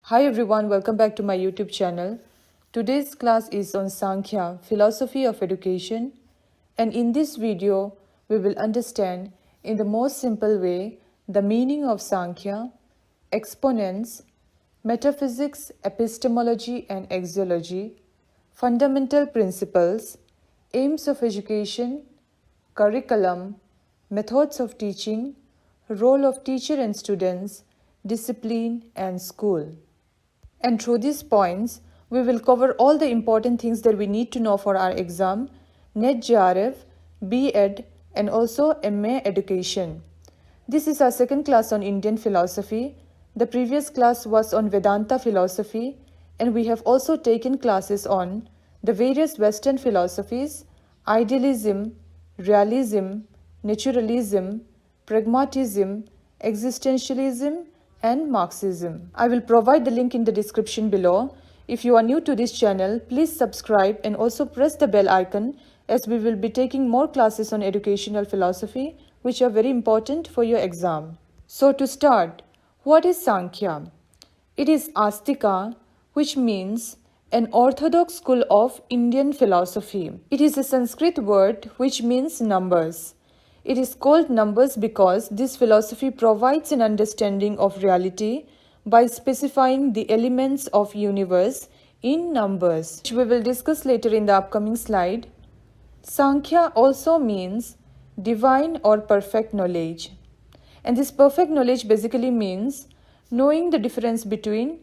Hi everyone, welcome back to my YouTube channel. Today's class is on Sankhya, Philosophy of Education, and in this video we will understand in the most simple way the meaning of Sankhya, exponents, metaphysics, epistemology and axiology, fundamental principles, aims of education, curriculum, methods of teaching, role of teacher and students, discipline and school. And through these points, we will cover all the important things that we need to know for our exam, NET JRF, B.Ed and also MA Education. This is our second class on Indian philosophy. The previous class was on Vedanta philosophy, and we have also taken classes on the various Western philosophies, idealism, realism, naturalism, pragmatism, existentialism, and Marxism. I will provide the link in the description below. If you are new to this channel, please subscribe and also press the bell icon, as we will be taking more classes on educational philosophy which are very important for your exam. So to start, what is Sankhya? It is Astika, which means an orthodox school of Indian philosophy. It is a Sanskrit word which means numbers. It is called numbers because this philosophy provides an understanding of reality by specifying the elements of universe in numbers, which we will discuss later in the upcoming slide. Sankhya also means divine or perfect knowledge. And this perfect knowledge basically means knowing the difference between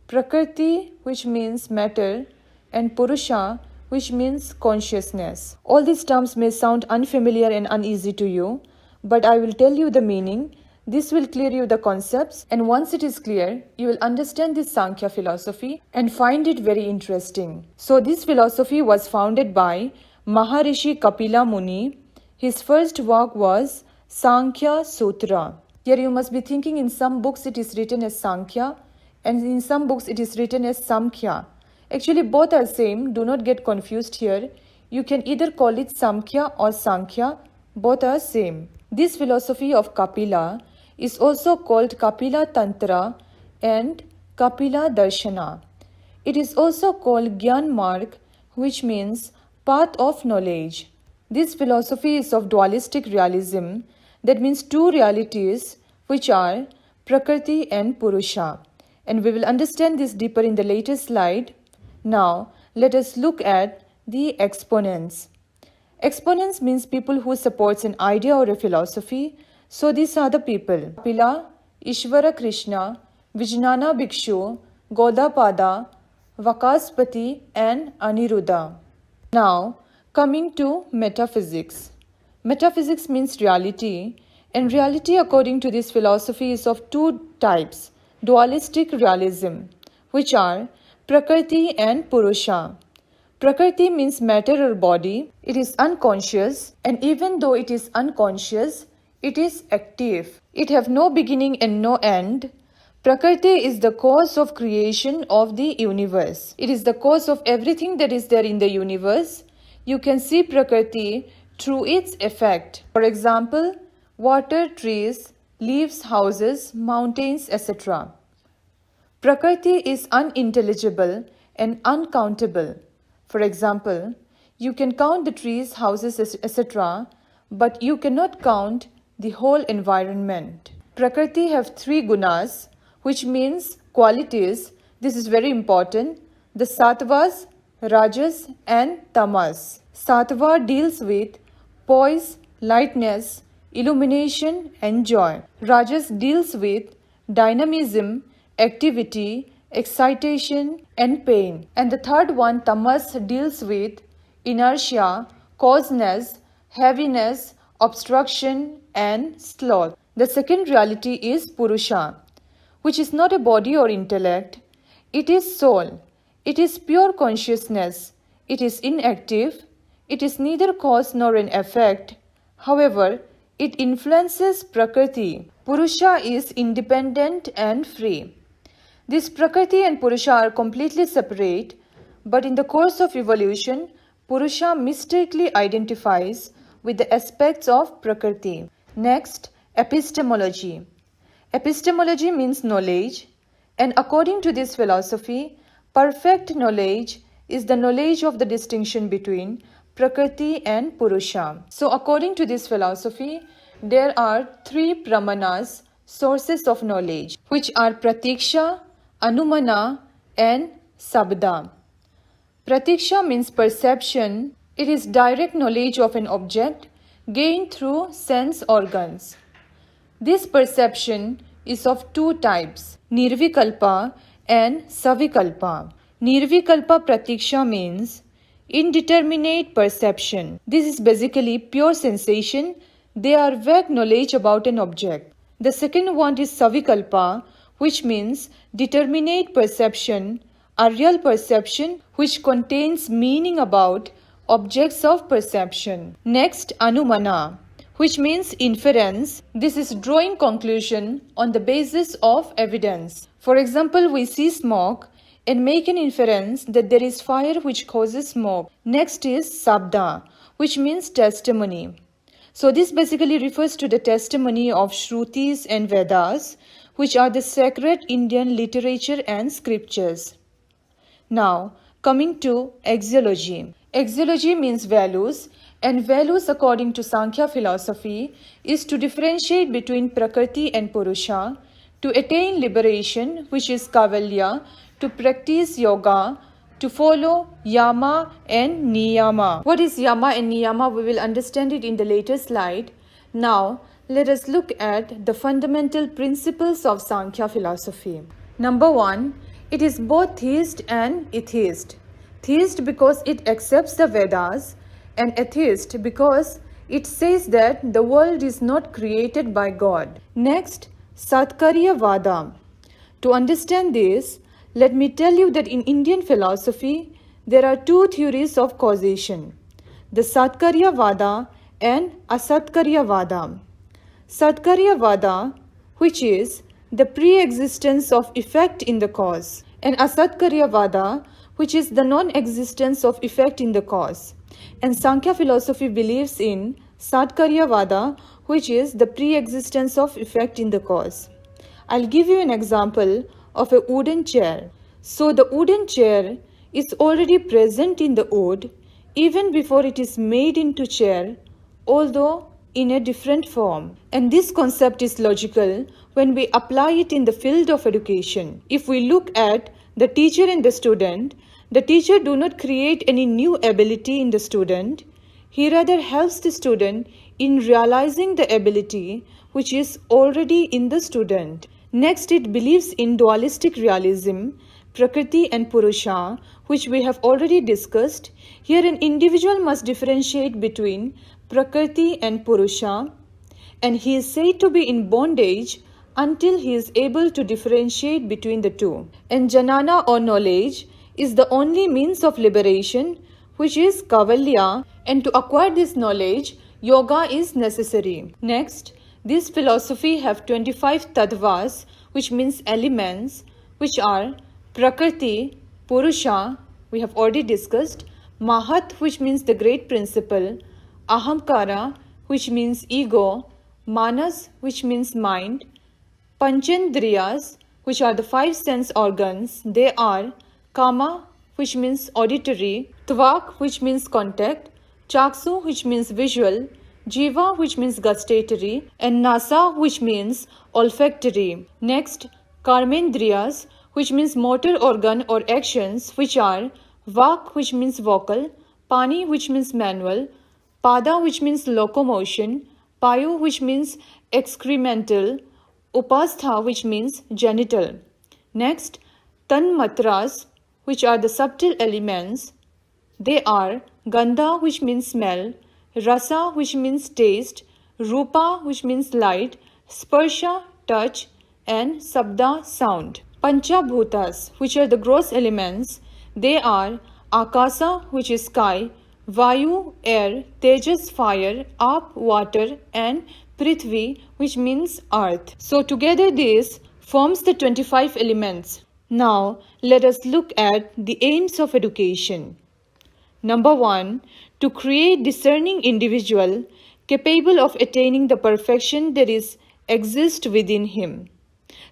Prakriti, which means matter, and Purusha, which means consciousness. All these terms may sound unfamiliar and uneasy to you, but I will tell you the meaning. This will clear you the concepts, and once it is clear, you will understand this Sankhya philosophy and find it very interesting. So this philosophy was founded by Maharishi Kapila Muni. His first work was Sankhya Sutra. Here you must be thinking, in some books it is written as Sankhya and in some books it is written as Samkhya. Actually both are same, do not get confused here. You can either call it Samkhya or Sankhya, both are same. This philosophy of Kapila is also called Kapila Tantra and Kapila Darshana. It is also called Gyan Marg, which means path of knowledge. This philosophy is of dualistic realism, that means two realities which are Prakriti and Purusha. And we will understand this deeper in the later slide. Now, let us look at the exponents. Exponents means people who supports an idea or a philosophy. So these are the people: Kapila, Ishvara Krishna, Vijnana Bhikshu, Godapada, Vakaspati and Aniruddha. Now, coming to metaphysics. Metaphysics means reality, and reality according to this philosophy is of two types: dualistic realism, which are Prakriti and Purusha. Prakriti means matter or body. It is unconscious, and even though it is unconscious, it is active. It have no beginning and no end. Prakriti is the cause of creation of the universe. It is the cause of everything that is there in the universe. You can see Prakriti through its effect. For example, water, trees, leaves, houses, mountains, etc. Prakriti is unintelligible and uncountable. For example, you can count the trees, houses, etc., but you cannot count the whole environment. Prakriti have three gunas, which means qualities. This is very important: the sattvas, rajas and tamas. Sattva deals with poise, lightness, illumination and joy. Rajas deals with dynamism, activity, excitation and pain. And the third one, tamas, deals with inertia, coarseness, heaviness, obstruction and sloth. The second reality is Purusha, which is not a body or intellect. It is soul. It is pure consciousness. It is inactive. It is neither cause nor an effect. However, it influences Prakriti. Purusha is independent and free. This Prakriti and Purusha are completely separate, but in the course of evolution, Purusha mistakenly identifies with the aspects of Prakriti. Next, epistemology. Epistemology means knowledge. And according to this philosophy, perfect knowledge is the knowledge of the distinction between Prakriti and Purusha. So according to this philosophy, there are three pramanas, sources of knowledge, which are Pratiksha, Anumana and Sabda. Pratiksha means perception. It is direct knowledge of an object gained through sense organs. This perception is of two types, Nirvikalpa and Savikalpa. Nirvikalpa Pratiksha means indeterminate perception. This is basically pure sensation. They are vague knowledge about an object. The second one is Savikalpa, which means determinate perception, a real perception which contains meaning about objects of perception. Next, Anumana, which means inference. This is drawing conclusion on the basis of evidence. For example, we see smoke and make an inference that there is fire which causes smoke. Next is Sabda, which means testimony. So this basically refers to the testimony of Shrutis and Vedas, which are the sacred Indian literature and scriptures. Now, coming to axiology. Axiology means values, and values according to Sankhya philosophy is to differentiate between Prakriti and Purusha, to attain liberation, which is Kavalya, to practice yoga, to follow Yama and Niyama. What is Yama and Niyama? We will understand it in the later slide. Now, let us look at the fundamental principles of Sankhya philosophy. Number 1, it is both theist and atheist. Theist because it accepts the Vedas, and atheist because it says that the world is not created by God. Next, Satkarya Vada. To understand this, let me tell you that in Indian philosophy, there are two theories of causation, the Satkarya Vada and Asatkarya Vada. Satkarya Vada, which is the pre-existence of effect in the cause, and Asatkarya Vada, which is the non-existence of effect in the cause. And Sankhya philosophy believes in Satkarya Vada, which is the pre-existence of effect in the cause. I'll give you an example of a wooden chair. So the wooden chair is already present in the wood even before it is made into chair, although in a different form. And this concept is logical when we apply it in the field of education. If we look at the teacher and the student do not create any new ability in the student. He rather helps the student in realizing the ability which is already in the student. Next, it believes in dualistic realism, Prakriti and Purusha, which we have already discussed. Here an individual must differentiate between Prakriti and Purusha, and he is said to be in bondage until he is able to differentiate between the two. And Jnana or knowledge is the only means of liberation, which is Kavalya, and to acquire this knowledge, yoga is necessary. Next, this philosophy have 25 tattvas, which means elements, which are Prakriti, Purusha, we have already discussed, Mahat, which means the great principle, Ahamkara, which means ego, Manas, which means mind, Panchendriyas, which are the 5 sense organs. They are Kama, which means auditory, Tvak, which means contact, Chaksu, which means visual, Jiva, which means gustatory, and Nasa, which means olfactory. Next, Karmendriyas, which means motor organ or actions, which are Vak, which means vocal, Pani, which means manual, Pada, which means locomotion, Payu, which means excremental, Upastha, which means genital. Next, Tanmatras, which are the subtle elements. They are Gandha, which means smell, Rasa, which means taste, Rupa, which means light, Sparsha, touch, and Sabda, sound. Panchabhutas, which are the gross elements. They are Akasa, which is sky, Vayu, air, Tejas, fire, Ap, water, and Prithvi, which means earth. So together this forms the 25 elements. Now let us look at the aims of education. Number 1, to create discerning individual capable of attaining the perfection that is exist within him.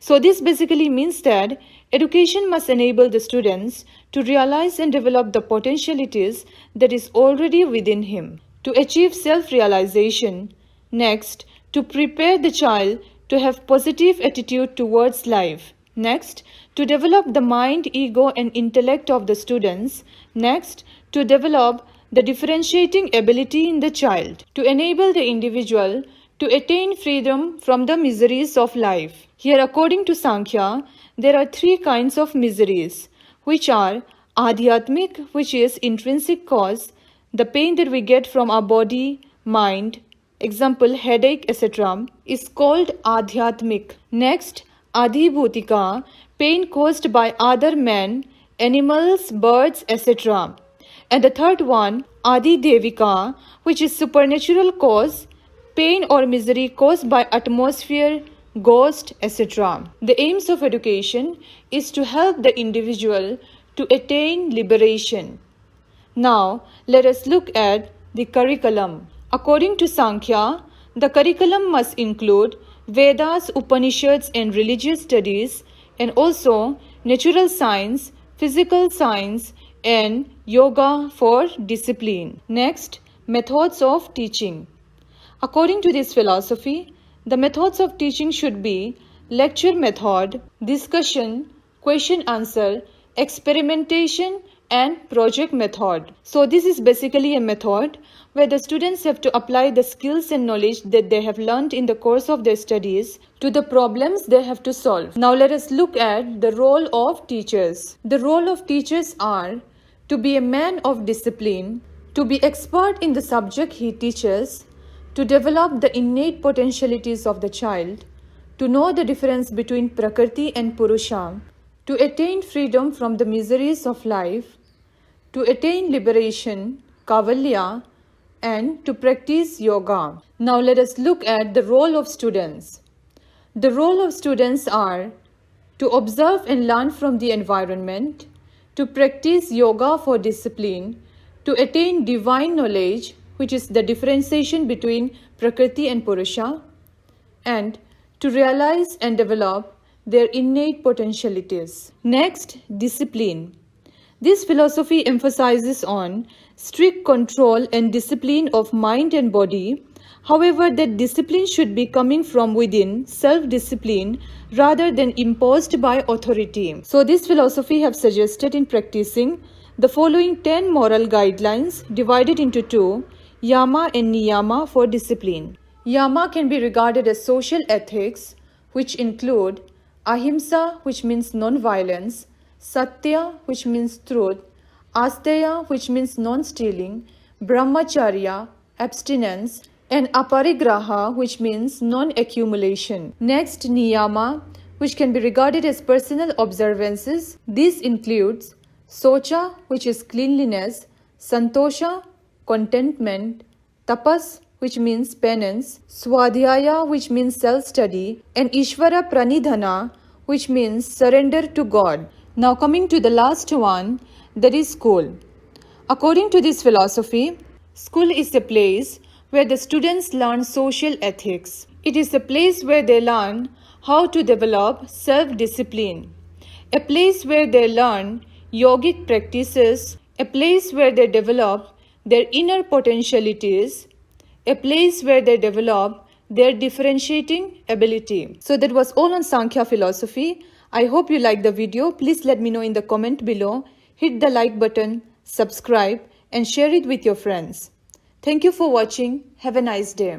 So this basically means that education must enable the students to realize and develop the potentialities that is already within him, to achieve self-realization. Next, to prepare the child to have positive attitude towards life. Next, to develop the mind, ego and intellect of the students. Next, to develop the differentiating ability in the child, to enable the individual to attain freedom from the miseries of life. Here, according to Sankhya, there are three kinds of miseries, which are Adhyatmik, which is intrinsic cause, the pain that we get from our body, mind, example headache, etc., is called Adhyatmik. Next, Adhibhutika, pain caused by other men, animals, birds, etc. And the third one, Adi Devika, which is supernatural cause, pain or misery caused by atmosphere, ghost, etc. The aims of education is to help the individual to attain liberation. Now, let us look at the curriculum. According to Sankhya, the curriculum must include Vedas, Upanishads and religious studies, and also natural science, physical science, and yoga for discipline. Next, methods of teaching. According to this philosophy, the methods of teaching should be lecture method, discussion, question answer, experimentation, and project method. So this is basically a method where the students have to apply the skills and knowledge that they have learned in the course of their studies to the problems they have to solve. Now let us look at the role of teachers. The role of teachers are to be a man of discipline, to be expert in the subject he teaches, to develop the innate potentialities of the child, to know the difference between Prakriti and Purusha, to attain freedom from the miseries of life, to attain liberation, Kavalya, and to practice yoga. Now let us look at the role of students. The role of students are to observe and learn from the environment, to practice yoga for discipline, to attain divine knowledge, which is the differentiation between Prakriti and Purusha, and to realize and develop their innate potentialities. Next, discipline. This philosophy emphasizes on strict control and discipline of mind and body. However, that discipline should be coming from within, self-discipline, rather than imposed by authority. So this philosophy have suggested in practicing the following 10 moral guidelines divided into two, Yama and Niyama for discipline. Yama can be regarded as social ethics, which include Ahimsa, which means non-violence, Satya, which means truth, Asteya, which means non-stealing, Brahmacharya, abstinence, and Aparigraha, which means non-accumulation. Next, Niyama, which can be regarded as personal observances. This includes Socha, which is cleanliness, Santosha, contentment, Tapas, which means penance, Swadhyaya, which means self-study, and Ishvara Pranidhana, which means surrender to God. Now coming to the last one, that is school. According to this philosophy, school is a place where the students learn social ethics. It is a place where they learn how to develop self-discipline, a place where they learn yogic practices, a place where they develop their inner potentialities, a place where they develop their differentiating ability. So that was all on Sankhya philosophy. I hope you liked the video. Please let me know in the comment below. Hit the like button, subscribe and share it with your friends. Thank you for watching. Have a nice day.